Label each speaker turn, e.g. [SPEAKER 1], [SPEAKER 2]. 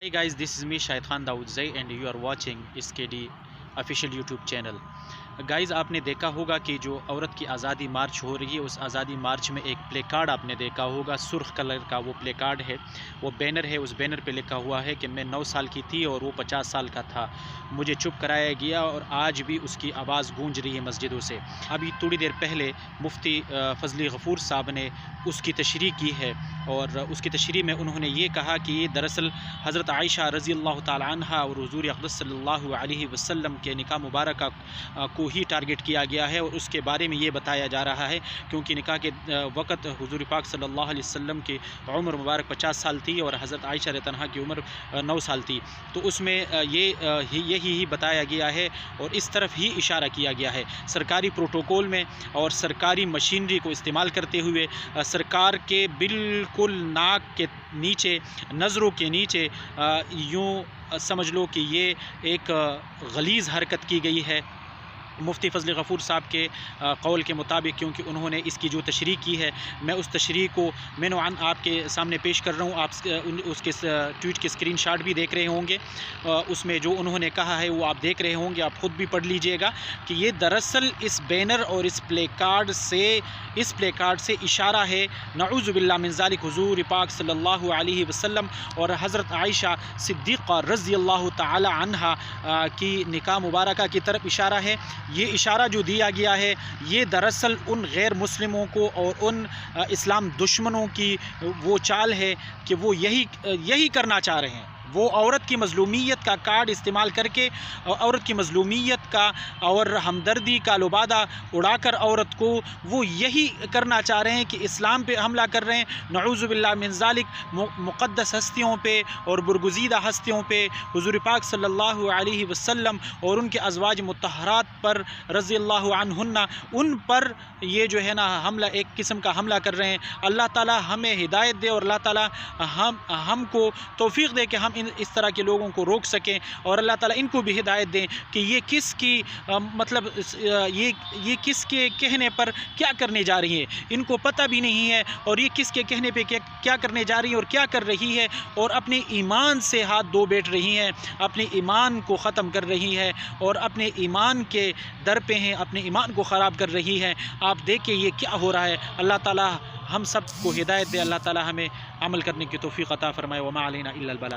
[SPEAKER 1] Hey guys, this is me Shahid Khan Dawood Zai and you are watching SKD official YouTube channel. Guys आपने देखा होगा कि जो औरत की आज़ादी मार्च हो रही है, उस आज़ादी मार्च में एक प्ले कार्ड आपने देखा होगा, सुर्ख कलर का वो प्ले कार्ड है, वो बैनर है। उस बैनर पे लिखा हुआ है कि मैं 9 साल की थी और वो 50 साल का था, मुझे चुप कराया गया और आज भी उसकी आवाज़ गूंज रही है मस्जिदों से। अभी थोड़ी देर पहले मुफ्ती फजली गफूर साहब ने उसकी तशरीह की है और उसकी तशरीह में उन्होंने ये कहा कि ये दरअसल हज़रत आयशा रज़ी अल्लाह ताला अन्हा और हुज़ूर अक़दस सल्लल्लाहु अलैहि वसल्लम के निकाह मुबारक को ही टारगेट किया गया है और उसके बारे में ये बताया जा रहा है, क्योंकि निकाह के वक़्त हुज़ूर पाक सल्लल्लाहु अलैहि वसल्लम की उम्र मुबारक 50 साल थी और हज़रत आयशा रज़ियल्लाहु अन्हा की उम्र 9 साल थी। तो उसमें यही बताया गया है और इस तरफ ही इशारा किया गया है। सरकारी प्रोटोकॉल में और सरकारी मशीनरी को इस्तेमाल करते हुए सरकार के बिल्कुल नाक के नीचे, नज़रों के नीचे यूँ समझ लो कि ये एक गलीज़ हरकत की गई है मुफ्ती फजली गफूर साहब के कौल के मुताबिक, क्योंकि उन्होंने इसकी जो तशरीह की है, मैं उस तशरीह को मेनोआन आपके सामने पेश कर रहा हूँ। आप उसके ट्वीट के स्क्रीनशॉट भी देख रहे होंगे। उसमें जो उन्होंने कहा है वो आप देख रहे होंगे, आप ख़ुद भी पढ़ लीजिएगा कि ये दरअसल इस बैनर और इस प्ले कार्ड से इशारा है नऊज़ु बिल्लाह मिन ज़ालिक हुज़ूर पाक सल्लल्लाहु अलैहि वसल्लम और हज़रत आयशा सिद्दीक़ा रज़ी अल्लाह ताला अन्हा की निकाह मुबारका की तरफ इशारा है। ये इशारा जो दिया गया है ये दरअसल उन गैर मुस्लिमों को और उन इस्लाम दुश्मनों की वो चाल है कि वो यही करना चाह रहे हैं। वो औरत की मज़लूमियत का कार्ड इस्तेमाल करके औरत की मज़लूमियत का और हमदर्दी का लुबादा उड़ाकर औरत को वो यही करना चाह रहे हैं कि इस्लाम पे हमला कर रहे हैं। नऊज़ु बिल्लाह मिन ज़ालिक मुक़द्दस हस्तियों पे और बुरगुज़ीदा हस्तियों पे हुज़ूर पाक सल्लल्लाहु अलैहि वसल्लम और उनके अज़वाज मुत्तहरात पर रज़ी अल्लाहु अन्हुन्ना, उन पर ये जो है ना हमला, एक किस्म का हमला कर रहे हैं। अल्लाह ताला हमें हिदायत दे और अल्लाह ताला हमको तौफ़ीक़ दे कि हम इस तरह के लोगों को रोक सकें और अल्लाह ताला इनको भी हिदायत दें कि ये किसकी मतलब ये किसके कहने पर क्या करने जा रही है, इनको पता भी नहीं है और ये किसके कहने पे क्या करने जा रही है और क्या कर रही है और अपने ईमान से हाथ धो बैठ रही हैं, अपने ईमान को ख़त्म कर रही है और अपने ईमान के दर पे हैं, अपने ईमान को ख़राब कर रही है। आप देखिए ये क्या हो रहा है। अल्लाह ताला हम सब को हिदायत दे, अल्लाह ताला हमें अमल करने की तौफ़ीक़ अता फ़रमाए। वमा अलैना इल्लल बलाग।